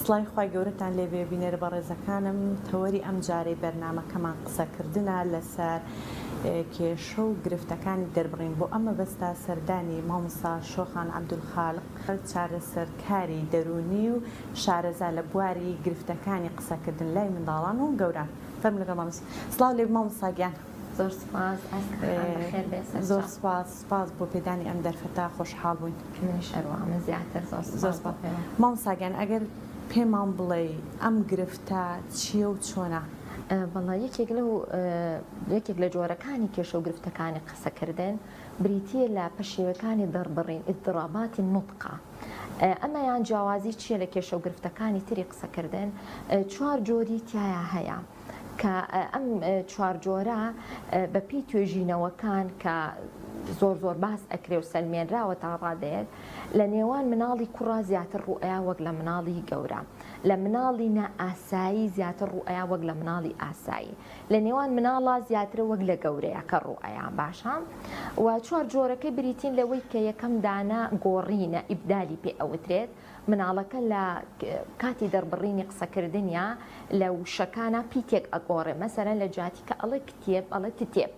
سڵای خی گەورەتان لێ بێبینێرە بە ڕێزەکانم تەوەری ئەم جارەی بەرنمەکەمان قسەکردنە لەسەر کێشە و گرفتەکانی دەربڕین بۆ ئەمە بەستا سەردانی مامۆستا شۆخان عەبدولخالق چارەسەرکاری دەرونی و شارەزا لە بواری گرفتەکانی قسەکردن لای منداڵان و گەوران فەرمو لەگەڵ مامۆستا. سڵاو لێ مامۆستا گیان. زۆر سپاس زۆر سپاس بۆ پێدانی ئەم دەرفەتە خۆشحاڵ بووین. منیش هەروەها زیاتر زۆر سپاس. مامۆستا گیان ئەگەر پێمان بڵێ ئەم گرفتە چییە و چۆنە؟ بەڵا یەکێک لە جۆرەکانی کێشە و گرفتەکانی قسەکردن بریتیە لە پەشێوەکانی دەربڕین ئیضطراباتی نوتقە. ئەمەیان جیاوازی چییە لە کێشە و گرفتەکانی تری قسەکردن؟ چوار جۆری تایە هەیە کە ئەم چوار جۆرە بەپی توێژینەوەکان کە زۆر باس ئەکرێ و سەلمێنراوە تا ڕادەیەک لە نێوان مناڵی کوڕا زیاتر ڕوئەیە وەک لە مناڵی گەورە، لە مناڵی نەئاسایی زیاتر ڕوئەیە وەک لە مناڵی ئاسایی، لە نێوان مناڵە زیاتر وەک لە گەورەیە کە ڕوئەیە باشە. و چوار جۆرەکەی بریتین لەوەی کە یەکەم دانا گۆڕینە ئیبدالی پێ ئەوترێت، مناڵەکە لە کاتی دەربڕینی قسەکردنیە لە وشەکانە پیتێک ئەگۆڕێ، مەسەرەن لە جاتی کە ئەڵێ کتێب ئەڵێ تتێب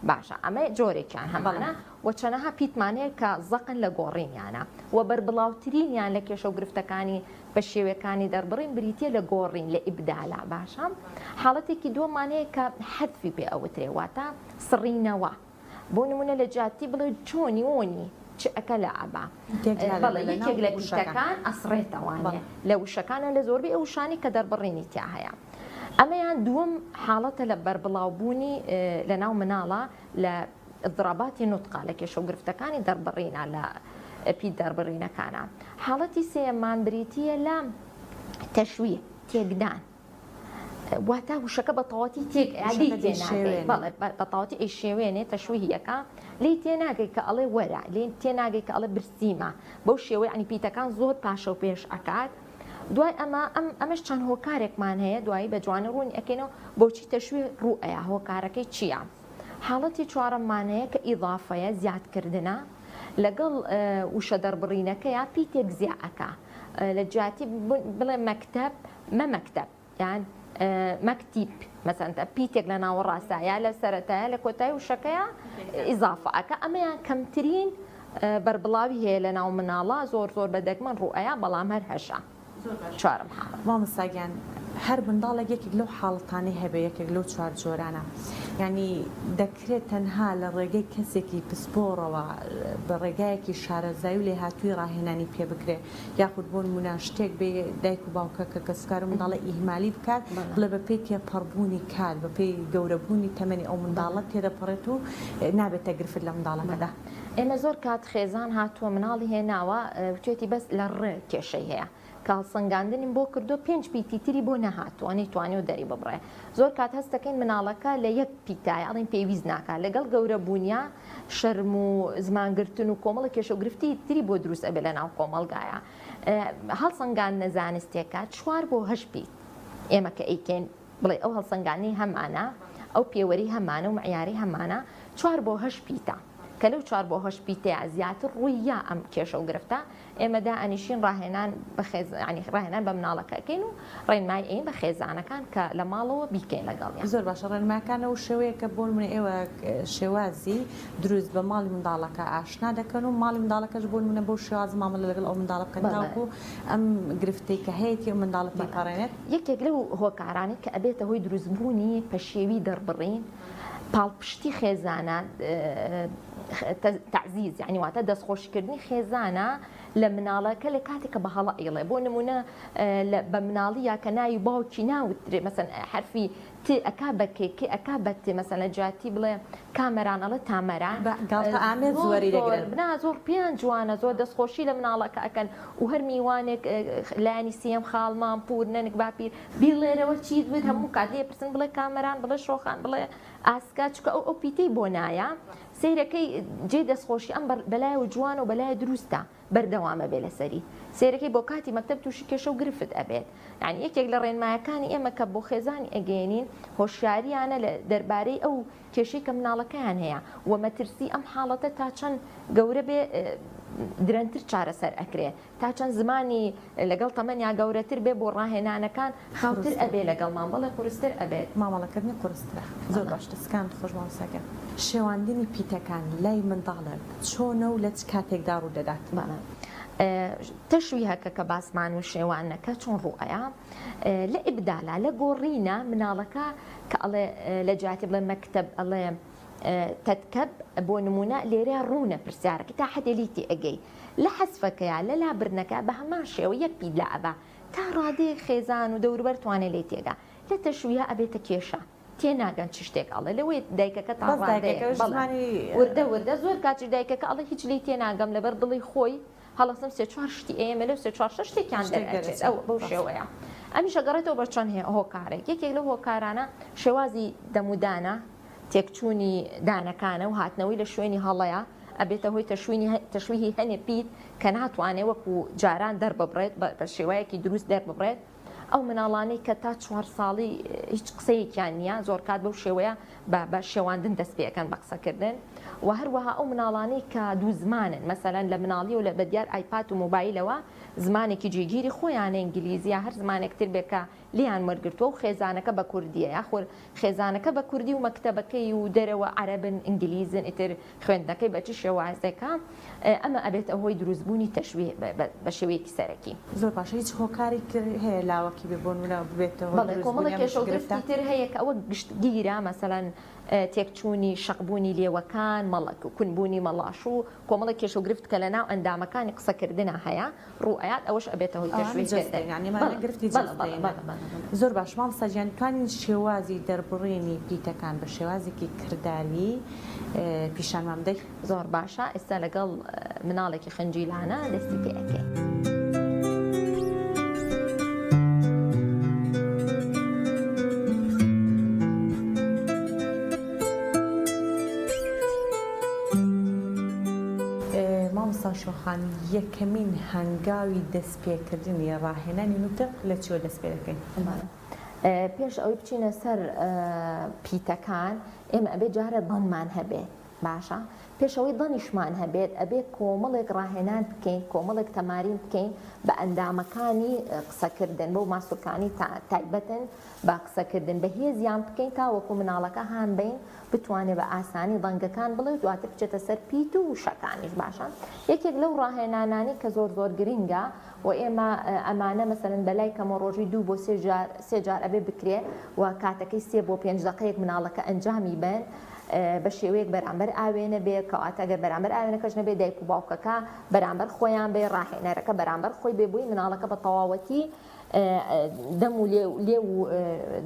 باشە، ئەمە جۆرێکیان هەمانە و چەنەها پیتمانەیە کە زەقن لە گۆڕینیانە و بەربڵاوترینیان لە کێشە و گرفتەکانی بە شێوەکانی دەربڕین بریتە لە گۆڕین لە ئیبدالا باشە. حاڵەتێکی دووەمانەیە کە حەذفی پێ ئەوترێ واتە سڕینەوە، بۆ نمونە لە جاتی بڵێ چۆنی وۆنی چ ئەکە لە ئەبا بەڵێ یەکێک لە پیتەکان ئەسڕێتەوانێ لە وشەکانە لە زۆربەی ئەو شانی کە دەربڕینی تیا هەیە. ئەمەیان دووەم حاڵەتە لە بەربڵاوبوونی لە ناو مناڵە لە ئیضطراباتی نوتقە لە کێشە و گرفتەکانی دەربڕینە لە پی دەربڕینەکانە. حاڵەتی سێەمان بریتیە لە تەشویه تێکدان، واتە وشەکە بە تەواوەتی بە تەواوەتی ئەی شێوێنێ تەشویهیەکە لی تێناگەی کە ئەڵێ وەرە، لێ تێناگەی کە ئەڵێ برسیمە، بەو شێوەی ئەنی پیتەکان زۆر پاشە و پێش ئەکات. دوای ئەمەش چەند هۆکارێکمان هەیە دوایی بە جوانە ڕوونی ئەکەینەوە بۆچی تەشوی ڕوئەیە هۆکارەکەی چییە. حاڵەتی چوارەمانەیە کە ئیضافەیە زیادکردنە لەگەڵ وشە دەربڕینەکەیە پیتێک زیعەکە لە جاتی بڵێ مەکتەب مەمەکتەب یان مەکتیب مەسەن پیتێک لە ناوە ڕاستایە لە سەرەتایە لە کۆتای وشەکەیە ئیضافەکە. ئەمەیان کەمترین بەربڵاوی هەیە لە ناو مناڵە زۆر بەدەگمەن ڕوئەیە بەڵام هەر هەشە. چوارم مامۆستا گیان هەر منداڵێک یەکێک لەو حاڵەتانەی هەبێ یەکێک لەو چوار جۆرانە، ینی دەکرێت تەنها لە ڕێگەی کەسێکی پسپۆڕەوە بە ڕێگایەکی شارەزایی و لێ هاتووی ڕاهێنانی پێ بکرێ، یاخود بۆ نمونە شتێک بێ دایک و باوکە کە کەسکار و منداڵە ئیهمالی بکات بڵێ بە پێی تێپەڕبوونی کار بە پێی گەورەبوونی تەمەنی ئەو منداڵە تێدەپەڕێت و نابێتە گرفت لە منداڵەکەدا. ئێمە زۆر کات خێزان هاتووە مناڵی هێناوە توێتی بەس لە ڕێ کێشەی هەیە کاڵسەنگاندنیم بۆ کردو 5 پیتی تری بۆ نەهاتووە نەیتوانێ و دەری ببڕێ. زۆر کات هەستەکەین مناڵەکە لە یەک پیتای ئەڵین پێویست ناکات لەگەڵ گەورە بوونیا شەرم و زمانگرتن و کۆمەڵە کێشە و گرفتی تری بۆ دروست ئەبێ لە ناو کۆمەڵگایە. هەڵسەنگاندنە زانستێکە 4 بۆ 8 پیت ئێمە کە ئەیکەین بڵێ ئەو هەڵسەنگانی هەمانە ئەو پێوەری هەمانە و معیاری هەمانە 4 بۆ 8 پیتە کە لەو 4 بۆ 8 پیتەیە زیاتر ڕووی یا ئەم کێشە و گرفتە ئێمەدا ئەنیشین ڕاهێنان ڕاهێنان بە مناڵەکەکەین و ڕێنمای ئین بە خێزانەکان کە لە ماڵەوە بیکەین لەگەڵیان. زۆر باشە ڕێنماکانە و شێوەیە کە بۆ منە ئێوە شێوازی دروست بە ماڵی منداڵەکە ئاشنا دەکەن و ماڵی منداڵەکەش بۆ منە بۆ شێواز مامەڵە لەگەڵ ئەو منداڵە بکەن تاوەکو ئەم گرفتەی کە هەیەی منداڵە پێپەڕێنێت. یەکێک لەو هۆکارانی کە ئەبێتە هۆی دروستبوونی پەشێوی دەربڕین پاڵپشتی خێزانە تعزیز یعنی واتە دەستخۆشکردنی خێزانە لە مناڵەکە لە کاتێککە بە هەڵە ئیڵێ بۆ نمونە بە مناڵیە کە ناوی باوکی ناوترێ مەسەن حرفی ت ئەکا بەکێکی ئەکا بەت مەسەن لە جاتی بڵێ کامەرانەڵە تامەران ئامێ زۆری دەگرن بنا زۆر پیان جوانە زۆر دەستخۆشی لە مناڵەکە ئەکەن و هەر میوانێک لایانی سیم خاڵمان پور نەنک باپیر بیڵێرەوە چیت بێت هەموو کات لێ پرسن بڵێ کامەران بڵێ شۆخان بڵێ ئاسکا چکە ئەو پیتەی بۆ نایە سیرەکەی جێ دەستخۆشی ئەم بەلای و جوان و بەلای دروستە بەردەوامە بێ لەسەری سیرەکەی بۆ کاتی مەکتەب تووشی کێشە و گرفت ئەبێت. یعنی یەکێک لە ڕێنمایەکانی ئێمە کە بۆ خێزانی ئەگەێنین هۆشیاریانە لە دەربارەی ئەو کێشەی کە مناڵەکەیان هەیە و مەترسی ئەم حاڵەتە تا چەند گەورە بێ درەنتر چارەسەر ئەکرێ تا چەند زمانی لەگەڵ تەمەنیا گەورەتر بێ بۆ ڕاهێنانەکان خاوتر ئەبێ لەگەڵمان بەڵێ قورستر ئەبێت مامەڵەکردنی قورسترە زۆر باش دەستکان خۆش مامۆستاکە شێواندنی پیتەکان لای منداڵک چۆنە و لە چ کاتێکدا ڕوو دەدات تەشویهەکە کە باسمان و شێوانەکە چۆن ڕوئەیە لە ئیبدالا لە گۆڕینە مناڵەکە کە ئەڵێ لە جاتی بڵێ مەکتەب ئەڵێ تەتکەب بۆ نمونە لێرە ڕوونە پرسیارەکە تا حەدێلیتی ئەگەی لە حەسفەکەیە لە لابرنەکە بە هەمان شێوە یەک پید لە ئەبا تا ڕادێ خێزان و دەوروبەر توانێت لێ تێگا لە تەشویە ئەبێتە کێشە تێناگەن چ شتێک ئەڵێ لەوەی دایکەکە تا وردە وردە زۆر کاتی دایکەکە ئەڵێ هیچ لی تێناگەم لەبەر دڵی خۆی هەڵەسم سێ چوار شتی ئێمە لەو سێ چوار شەش شتێکیان دەرەچێت ئەو بەو شێوەیە ئەمیشە گەڕێتەوە بە چۆن هۆکارێک یەکێک لەو هۆکارانە شێوازی دەمودانە تێکچوونی دانەکانە و هاتنەوەی لە شوێنی هەڵەیە ئەبێتە هۆی تەشویهی هەنێ پیت کە ناتوانێت وەکو جاران دەرببڕێت بە شێوەیەکی دروست دەرببڕێت ئەو مناڵانەی کە تا 4 ساڵی هیچ قسەیەکیان نییە زۆر کات بەو شێوەیە بە شێواندن دەست پێەکەن بە قسەکردن و هەروەها ئەو مناڵانەی کە دوو زمانن مەسەلەن لە مناڵی و لە بەدیار ئایپات و موبایلەوە زمانێکی جێگیری خۆیانە ئینگلیزیە هەر زمانێکتر بێکە لیان وەرگرتووە و خێزانەکە بە کوردیە یاخۆر خێزانەکە بە کوردی و مەکتەبەکەی و دەرەوە عەرەبن ئینگلیزن ئیتر خوێندنەکەی بەچی شێوازەکە ئەمە ئەبێت ئەوەی دروستبوونی تەشویه بە شێوەیەکی سەرەکی زۆر باشە هیچ هۆکاری هەیە لاوەکی ببوونە بێتەوە کۆمەڵە کێشەوگرفتی تر هەیە کە ئەوە گشتگیرە مەسەلەن تێکچوونی شەقبوونی لێوەکان مەڵک و کونبوونی مەڵاش و کۆمەڵە کێشەوگرفت کە لە ناو ئەندامەکانی قسەکردنە هەیە ڕوئەیات ئەوەش ئەبێتە هۆی تەشویهگرفتی زۆر باش مامۆستاجیان توانین شێوازی دەربڕینی پیتەکان بە شێوازێکی کردداری پیشانمان بدەیت زۆر باشە ئێستا لەگەڵ مناڵێکی خنجیلانە دەستی پێەکەی شۆخان یەکەمین هەنگاوی دەستپێکردنی ڕاهێنانی نوتق لە چیوە دەست پێ دەکەین پێش ئەوەی بچینە سەر پیتەکان ئێمە ئەبێ جارە دڵمان هەبێت باشە پێشەوەی دڵنیشمان هەبێت ئەبێ کۆمەڵێک ڕاهێنان بکەین کۆمەڵێک تەمارین بکەین بە ئەندامەکانی قسەکردن بەو ماسوولکانی تایبەتن بە قسەکردن بە هێزیان بکەین تا وەکو مناڵەکە هان بین بتوانێت بە ئاسانی دەنگەکان بڵێ دواتر بچێتە سەر پیت و شەکانیش باشە یەکێک لەو ڕاهێنانانی کە زۆر زۆر گرنگە و ئێمە ئەمانە مەسەرەن بەلای کەمە ڕۆژی 2 بۆ 3 جار ئەبێ بکرێ و کاتەکەی 3 بۆ 5 دقەیەک مناڵەکە ئەنجامی بن بە شێوەیەک بەرامبەر ئاوێنە بێ کەواتەگەر بەرامبەر ئاوێنەکەش نەبێ دایک و باوکەکە بەرامبەر خۆیان بێ ڕاهێنەرەکە بەرامبەر خۆی بێبووی مناڵەکە بە تەواوەتی دەم و لێ و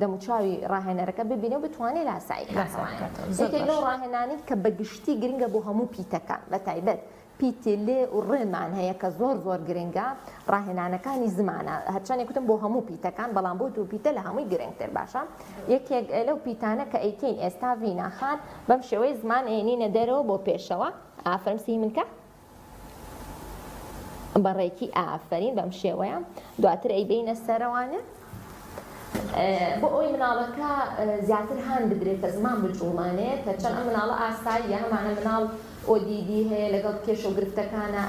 دەموچاوی ڕاهێنەرەکە ببینێ و بتوانێت لاساییکە لەو ڕاهێنانی کە بەگشتی گرنگە بۆ هەموو پیتەکان بە تایبەت پیتی لێ و ڕێمان هەیە کە زۆر زۆر گرنگە ڕاهێنانەکانی زمانە هەرچەندێک گوتم بۆ هەموو پیتەکان بەڵام بۆ دوو پیتە لە هەمووی گرنگتر باشە یەکێک لەو پیتانە کە ئەیکەین ئێستا ڤیناخان بەم شێوەی زمان ئێنینە دەرەوە بۆ پێشەوە ئافرمسی منکە بەڕێکی ئافرین بەم شێوەیە دواتر ئەیبینە سەرەوانە بۆ ئەوی مناڵەکە زیاتر هان بدرێتە زمان بجوڵانێت کە چەند ئەم مناڵە ئاسایی هەمانە مناڵ ODD هەیە لەگەڵ کێشە و گرفتەکانە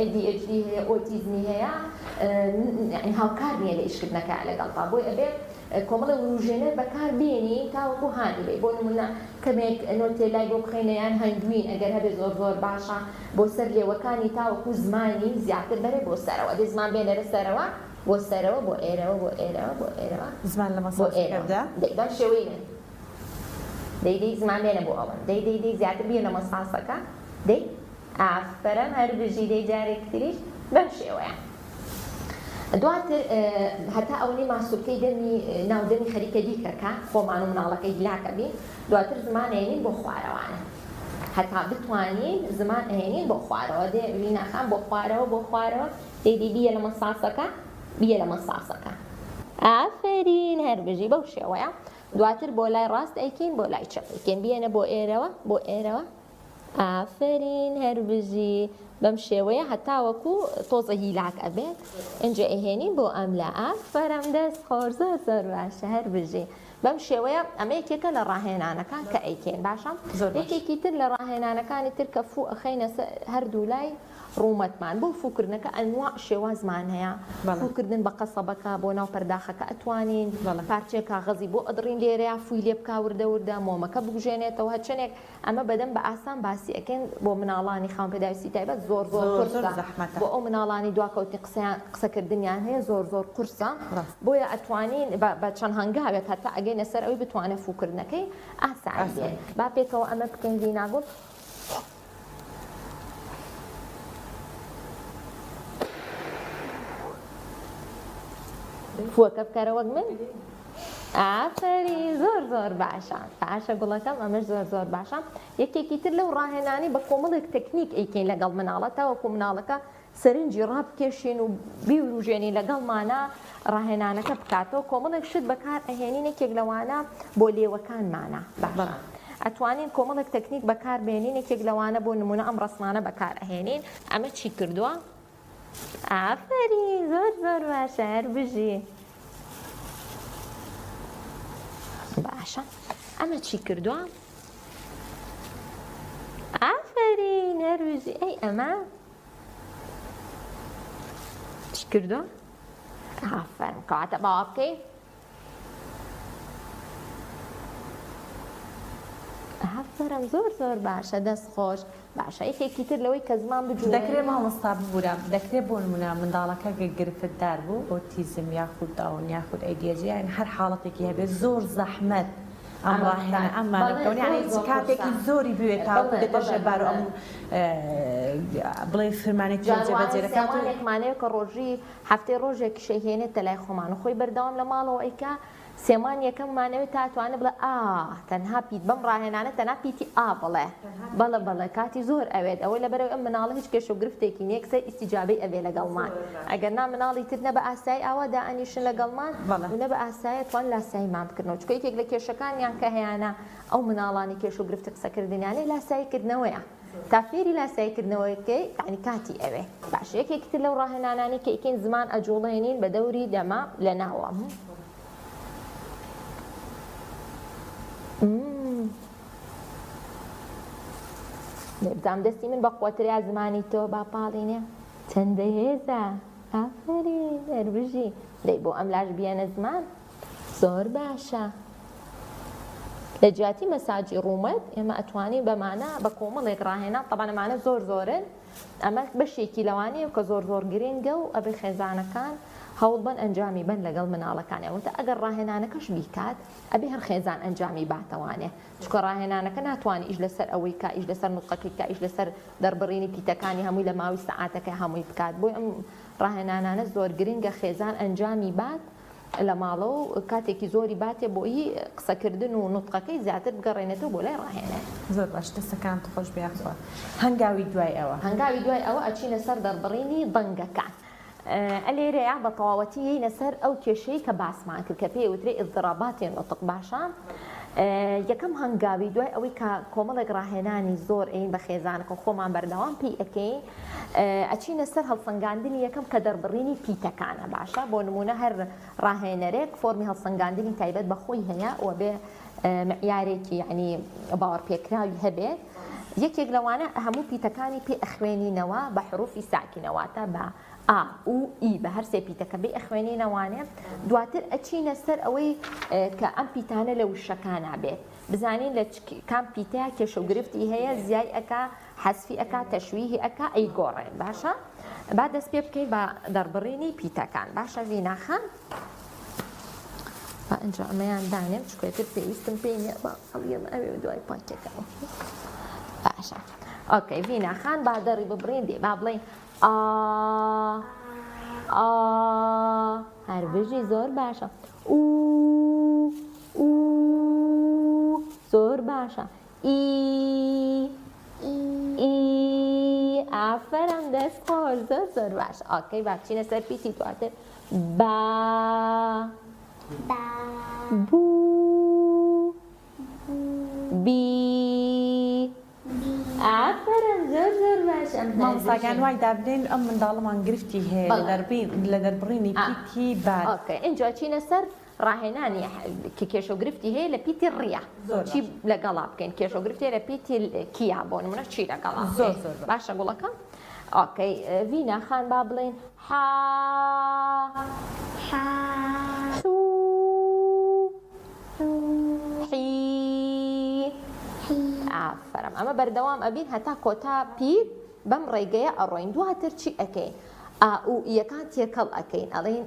ADHD هەیە ئۆتیزمی هەیە هاوکار نییە لە ئیشکردنەکە لەگەڵ تا بۆی ئەبێ کۆمەڵە وروژێنەر بەکار بێنی تاوەکو هانی بێ بۆ نمونە کەمێک نۆتێلای بۆ بخێنەیان هەنگوین ئەگەر هەبێ زۆر زۆر باشە بۆ سەر لێوەکانی تاوەکو زمانی زیاتر بەرێ بۆ سەرەوە دێ زمان بێنەرە سەرەوە بۆ سەرەوە بۆ ئێرەوە بۆ ئێرەوە بۆ ئێرەوە زمان لە مەساڵەکەدا دەیبا شێوەی دەی زمان بێنە بۆ ئەوە دەی زیاتر بێنە مەساسەکە دەی ئافرەم هەر بژی دەی جارێکتریش بەم شێوەیە دواتر هەتا ئەوەی ماسوولکەی دەمی ناودەمی خەریکە دیکەکە خۆمان و مناڵەکەی هیلاکە بین دواتر زمان ئێنین بۆ خوارەوانە هەتا بتوانین زمان ئێنین بۆ خوارەوە دێ ویناخان بۆ خوارەوە دەی بیە لە مەساسەکە بیە لە مەساسەکە ئافرین هەر بژی بەو شێوەیە دواتر بۆ لای ڕاست ئەیکەین بۆ لای چەپ ئەیکەین بیێنە بۆ ئێرەوە ئافرین هەر بژی بەم شێوەیە هەتاوەکو تۆزە هیلاک ئەبێت ئەنجە ئەهێنین بۆ ئەم لە ئافرەم دەست خۆر زۆر زۆر باشە هەر بژی بەم شێوەیە ئەمە یەکێکە لە ڕاهێنانەکان کە ئەیکەین باشە یەکێکی تر لە ڕاهێنانەکانی تر کە فوو ئەخەینە هەردوو لای ڕوومەتمان بۆ فوکردنەکە ئەنواع شێوازمان هەیە فوکردن بە قەسەبەکە بۆ ناو پەرداخەکە ئەتوانین پارچێک کاغەزی بۆ ئەدڕین لێرەیە فوی لێ بکا وردە وردە مۆمەکە بگوژێنێتەوە هەچەنێک ئەمە بەدەم بە ئاسان باسی ئەەکەن بۆ مناڵانی خاوەن پێداویستی تایبەت زۆر زەحمەتە بۆ ئەو مناڵانی دواکەوتی قسەکردنیان هەیە زۆر قورسە بۆیە ئەتوانین بە چەند هەنگاوێک هەتا ئەگەینە سەر ئەوی بتوانێت فوکردنەکەی ئاسان بێت با پێکەوە ئەمە بکەین ویناگوڵ فوەکە بکەرە وەک من ئافری زۆر باشە گوڵەکەم ئەمەش زۆر باشە یەکێکی تر لەو ڕاهێنانی بە کۆمەڵێک تەکنیک ئەیکەین لەگەڵ مناڵەتە وەکو مناڵەکە سەرنجی ڕابکێشین و بیوروژێنی لەگەڵمانە ڕاهێنانەکە بکاتەوە کۆمەڵێک شت بەکار ئەهێنین یەکێک لەوانە بۆ لێوەکانمانە ئەتوانین کۆمەڵێک تەکنیک بەکار بێنین یەکێک لەوانە بۆ نمونە ئەم ڕسمانە بەکار ئەهێنین ئەمە چی کردووە؟ ئافری زۆر باشە هەر بژی باشە ئەمە چی کردووە؟ ئافری نەروژی ئەی ئەمە چی کردووە؟ ئافرین کاتە باوا بکەی ئافرم زۆر باشە دەست خۆش باشە یەکێکی تر لەوەی کە زمان بجوڵێ دەکرێت مامۆستا ببوورە دەکرێت بۆ نمونە منداڵەکە گرفتدار بوو ئۆتیزم یاخود داون یاخود ئەیدیەجی یان هەر حاڵەتێکی هەبێت زۆر زەحمەت ئەم ڕاهێنانە ئەمانەکەونی کاتێکی زۆری بوێت تاوەکو دەتەژێت بار ئەم بڵێ فرمانێک جێبەجێرەکە سێمانێکمانەیە کە ڕۆژی هەفتەی ڕۆژێک شەهێنێتە لای خۆمان خۆی بەردەوام لە ماڵەوە ئەیکا سێمان یەکەممانەوێت تاتوانە بڵێ تەنها پیت بەم ڕاهێنانە تەنها پیتی بڵێ کاتی زۆر ئەوێت ئەوەی لەبەرەوەی ئەم مناڵە هیچ کێشە و گرفتێکی نییە کەسە ئیسیجابەی ئەوێ لەگەڵمان ئەگەر نا مناڵی تر نە بە ئاسایی ئاوا دائەنیشن لەگەڵمان نە بە ئاسایە توان لاساییمان بکردنەوە چکە یەکێک لە کێشەکانیان کە هەیەە ئەو مناڵانی کێش و گرفتە قسەکردنیانەی لاساییکردنەوەیە تا فێری لاساییکردنەوەیەکەی یعنی کاتی ئەوێ باش یەکێکی تر لەو ڕاهێنانانی کە ئیکەین زمان ئەجوڵێنین بە دەوری دەما لە ناوە بزانم دەستی من بە قوتریا زمانی تۆ باپاڵینێ چەندە هێزە ئافرین هەربژی دەی بۆ ئەم لاش بیانە زمان زۆر باشە لە جیاتی مەساجی ڕوومەت ئێمە ئەتوانین بەمانە بە کۆمەڵێک ڕاهێنا طبعا ئەمانە زۆرن ئەمە بەشێکی لەوانەیە کە زۆر گرنگە و ئەبێ خێزانەکان هەوڵ بن ئەنجامی بن لەگەڵ مناڵەکانیەوەتە ئەگەر ڕاهێنانەکەش بیکات ئەبێ هەر خێزان ئەنجامی باتەوانێ چکە ڕاهێنانەکە ناتوانانی ئیش لەسەر ئەوەی کا ئیش لەسەر نوقەکەی کا ئیش لەسەر دەربڕینی پیتەکانی هەمووی لە ماوەی سەعاتەکە هەمووی بکات بۆی ئەم ڕاهێنانانە زۆر گرنگە خێزان ئەنجامی بات لە ماڵە و کاتێکی زۆری باتێ بۆی قسەکردن و نوتقەکەی زیاتر بگەڕێنێتەوە بۆ لای ڕاهێنێ زۆر باش دەستەکان خۆش بیاخەوە هەنگاوی دوای ئەوە ئەچینە سەر دەربڕینی بەنگەکان ئەلێرەیە بە تەواوەتی یینە سەر ئەو کێشەی کە باسمان کرد کە پێی وترێ ئضراباتی نوتق باشە یەکەم هەنگاوی دوای ئەوەی کە کۆمەڵێک ڕاهێنانی زۆر ئەین بە خێزانەکە خۆمان بەردەوام پێی ئەەکەین ئەچینە سەر هەڵسەنگاندنی یەکەم کە دەربڕینی پیتەکانە باشە بۆ نمونە هەر ڕاهێنەرێک فۆرمی هەڵسەنگاندنی تایبەت بەخۆی هەیە و بێ معیارێکی یعنی باوەڕپێکراوی هەبێت یەکێک لەوانە هەموو پیتەکانی پێ ئەخوێنینەوە بە حروفی ساکینەوەتە بە ئا و ئی بە هەر سێ پیتەکە بێ ئەخوێنینەوانێ دواتر ئەچینە سەر ئەوەی کە ئەم پیتانە لە وشەکانە بێت بزانین لە کام پیتەیە کێشە و گرفتی هەیە زیای ئەکا حەسفی ئەکا تەشویهی ئەکا ئەیگۆڕێ باشە با دەست پێ بکەین بە دەربڕینی پیتەکان باشە ڤیناخان با ئەنجا ئەمەیان دانێم چکوێتر پێویستم پێی نییە بە ئەڵێم ئەوێ دوای پاکەکەەوە باشە ئۆکەی ڤیناخان با دەڕی ببڕین دێ با بڵێ هەربژی زۆر باشە زۆر باشە ئافرەم دەست خۆش زۆر باشە ئۆکەی با بچینە سەر پیتی دواتر بوو بی ئافرەم زۆر باشە مامۆستاکان وای دابنێن ئەم منداڵەمان گرفتی هەیە لە دەربڕینی پیتی بار ئینجا چینە سەر ڕاهێنانی کە کێشە و گرفتی هەیە لە پیتی ڕیا چی لەگەڵا بکەین کێشە و گرفتی لە پیتی کیا بۆ نمونە چی لەگەڵا باشە گوڵەکە اوكي فينا خان بابلين حا حو حي ئافرم ئەمە بەردەوام ئەبین هەتا کۆتا پیر بەم ڕێگەیە ئەڕۆین دواتر چی ئەەکەین ئا و یەکان تێکەڵ ئەەکەین ئەڵێن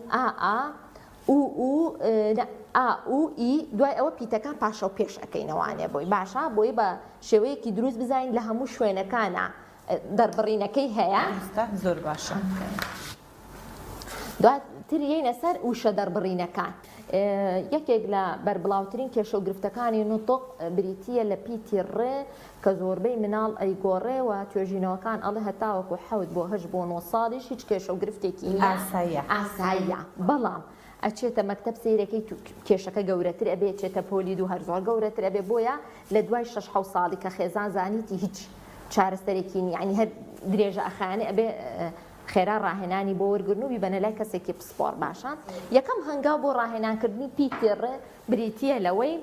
ئا و ئی دوای ئەوە پیتەکان پاشە و پێش ئەەکەینەوانێ بۆی باشە بۆی بە شێوەیەکی دروست بزانین لە هەموو شوێنەکانە دەربڕینەکەی هەیە زۆر باشە دواتر یەینە سەر وشە دەربڕینەکان یەکێک لە بەربڵاوترین کێشە و گرفتەکانی نوتق بریتیە لە پیتی ڕێ کە زۆربەی مناڵ ئەیگۆڕێ و توێژینەوەکان ئەڵێ هەتاوەکو 7 بۆ 8 بۆ 9 ساڵیش هیچ کێشە و گرفتێکی ئاساییە بەڵام ئەچێتە مەکتەب سیرەکەی کێشەکە گەورەتر ئەبێ چێتە پۆلی و هەر زۆر گەورەتر ئەبێ بۆیە لە دوای 6 ساڵی کە خێزان زانیتی هیچ چارەسەرێکی ینی هەر درێژە ئەخانێ ئەبێ خێرا ڕاهێنانی بۆ وەرگرن و بیبەنە لای کەسێکی پسپۆر باشە یەکەم هەنگاو بۆ ڕاهێنانکردنی پیتی ڕێ بریتیە لەوەی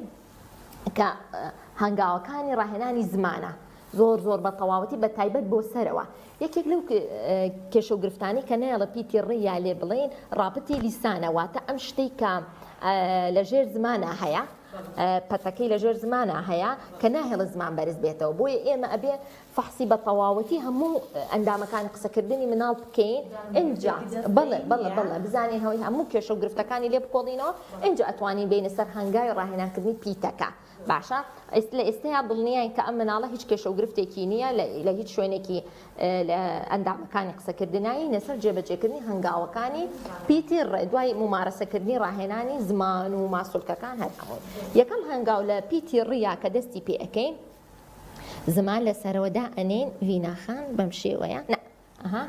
کە هەنگاوەکانی ڕاهێنانی زمانە زۆر بە تەواوەتی بە تایبەت بۆ سەرەوە یەکێک لەو کێشە و گرفتانی کە نایڵە پیتی ڕێ یا لێ بڵێن ڕاپەتی لیسانە واتە ئەم شتەی کە لە ژێر زمانە هەیە پەتەکەی لە ژێر زمانە هەیە کە ناهێڵە زمان بەرز بێتەوە بۆیە ئێمە ئەبێ فەحسی بە تەواوەتی هەموو ئەندامەکانی قسەکردنی مناڵ بکەین ئینجا بڵێ بزانین هەوەی هەموو کێشە و گرفتەکانی لێ بکۆڵینەوە ئینجا ئەتوانین بینە سەر هەنگاوی ڕاهێنانکردنی پیتەکە باشە لە ئێستایا دڵنیایین کە ئەم مناڵە هیچ کێشە و گرفتێکی نییە لە هیچ شوێنێکی ئەندامەکانی قسەکردنایی نەسەر جێبەجێکردنی هەنگاوەکانی پیتی ڕێ دوای ممارەسەکردنی ڕاهێنانی زمان و ماسوولکەکان هەر هەمووی یەکەم هەنگاو لە پیتی ڕیا کە دەستی پێ ئەەکەین زمان لەسەرەوەدا ئەنێن ڤیناخان بەم شێوەیە ئەها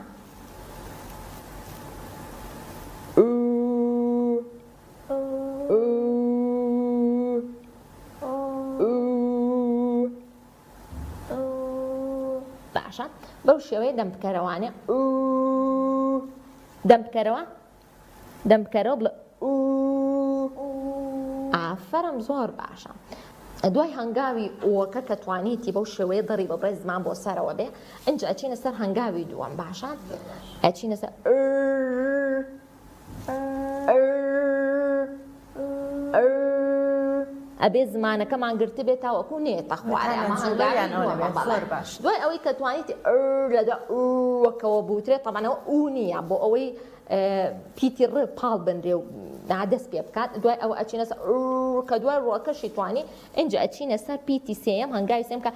باشە بەو شێوەیە دەم بکەرەوانێ دەم بکەرەوە بڵێ ئافەرم زۆر باشە دوای هەنگاوی ئەوەکە کە توانیتی بەو شێوەیە دەڕی بەبڕێ زمان بۆ سەرەوە بێ ئەنج ئەچینە سەر هەنگاوی دووەم باشە ئەچینە سەر ئەبێ زمانەکەمان گرتە بێت تاوەکو نێتە خوارێ ئەمە هەنگاوی باش دوای ئەوەی کە توانیتی لەدا وەکەوە بوترێت تەمانەوە ئەو نییە بۆ ئەوەی پیتی ڕێ پاڵ بنرێ و دەست پێ بکات دوای ئەوە ئەچینە سەر کە دوای ڕۆکەشی توانی ئینجا ئەچینە سەر پیتی سێیەم هەنگاوی سێم کە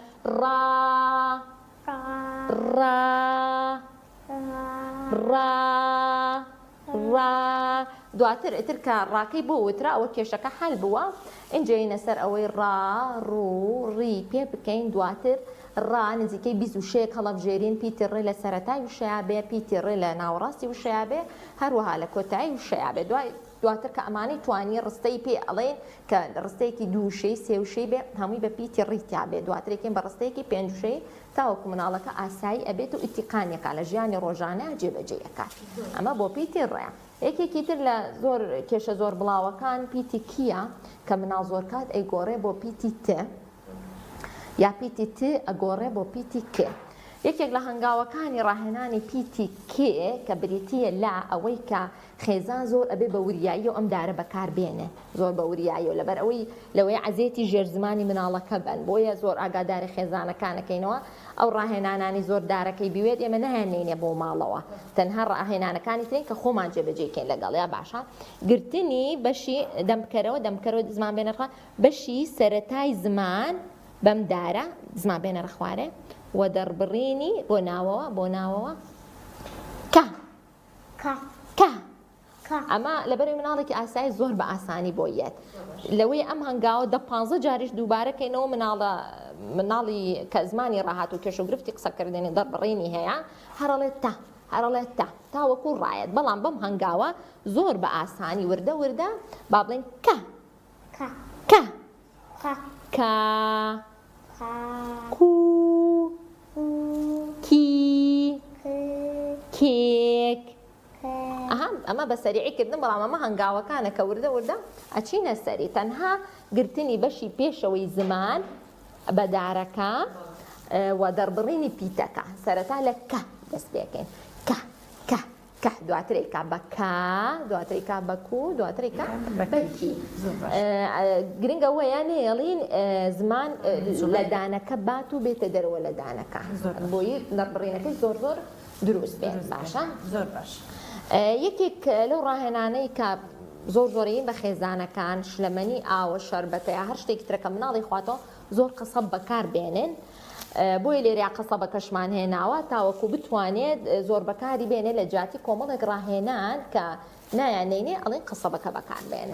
دواتر ئیتر کە ڕاکەی بۆ وترا ئەوە کێشەکە حەل بووە ئینجا یینە سەر ئەوەی ڕوو پێ بکەین دواتر نزیکەی 26 هەڵەبژێرین پیتی ڕێ لە سەرەتای وشەیە بێ پیتی ڕێ لە ناوەڕاستی وشەیە بێ هەروەها لە کۆتایی وشەیە بێ دواتر کە ئەمانەی توانی ڕستەی پێ ئەڵێن کە ڕستەیەکی دووشەی سێوشەی بێ هەمووی بە پیتی ڕیتیا بێ دواترێکین بە ڕستەیەکی پێنجشەی تاوەکو مناڵەکە ئاسایی ئەبێت و ئیتیقانیەکە لە ژیانی ڕۆژانە جێبەجێیەکات ئەمە بۆ پیتی ڕێ یەکێکی تر لە زۆر کێشە زۆر بڵاوەکان پیتی کیە کە مناڵ زۆر کات ئەیگۆڕێ بۆ پیتی ت یا پیتی ت ئەگۆڕێ بۆ پیتی کێ یەکێک لە هەنگاوەکانی ڕاهێنانی پیتی کێ کە بریتیە لا ئەوەی کە خێزان زۆر ئەبێ بە وریایی و ئەم دارە بەکاربێنێ زۆر بە وریایی و لەبەر ئەوەی لەوەی عەزێتی ژێرزمانی مناڵەکە بن بۆیە زۆر ئاگاداری خێزانەکانەکەینەوە ئەو ڕاهێنانانی زۆر دارەکەی بوێت ئێمە نەهێنینێ بۆ ماڵەوە تەنها ڕاهێنانەکانی ترین کە خۆمان جێبەجێکەین لەگەڵیا باشە گرتنی بەشی دەمکەرەوە زمان بێنەرخوا بەشی سەرەتای زمان بەم دارە زمان بێنەرە خوارێ و دەربڕینی بۆ ناوەوە کە ئەمە لەبەروی مناڵێکی ئاسایی زۆر بە ئاسانی بۆ یەت لەوەی ئەم هەنگاوە 15 جاریش دووبارەکەینەوە مناڵی کە زمانی ڕاهات و کێشە و گرفتی قسەکردنی دەربڕینی هەیە هەرەڵێت تاوەکو ڕایەت بەڵام بەم هەنگاوە زۆر بە ئاسانی وردە با بڵێن کە کو کی کێک ئەمە بە سەریعیکردن بەڵام ئەمە هەنگاوەکانە کە وردە ئەچینە سەری تەنها گرتنی بەشی پێشەوەی زمان بە دارەکە و دەربڕینی پیتەکە سەرەتا لە کە دەست پێکەین کە دواترێک کا بە کا دواتری کا بە کو دواترێک کا بەکی گرنگە وەیان هێڵین زمان لە دانەکە بات و بێتە دەرەوە لە دانەکە بۆی نەڕبڕینەکەی زۆر زۆر دروست بێت باشە زۆر باش یەکێک لەو ڕاهێنانەی کە زۆر زۆرین بە خێزانەکان شلەمەنی ئاوە شەربەتەیە هەر شتێکی ترەکە مناڵی خواتەوە زۆر قەسەب بەکار بێنن بۆی لێریا قەسەبە کەشمان هێناوە تاوەکو بتوانێت زۆر بەکاری بێنێ لە جاتی کۆمەڵێک ڕاهێنان کە نایانینێ ئەڵێن قەسەبەکە بەکار بێنن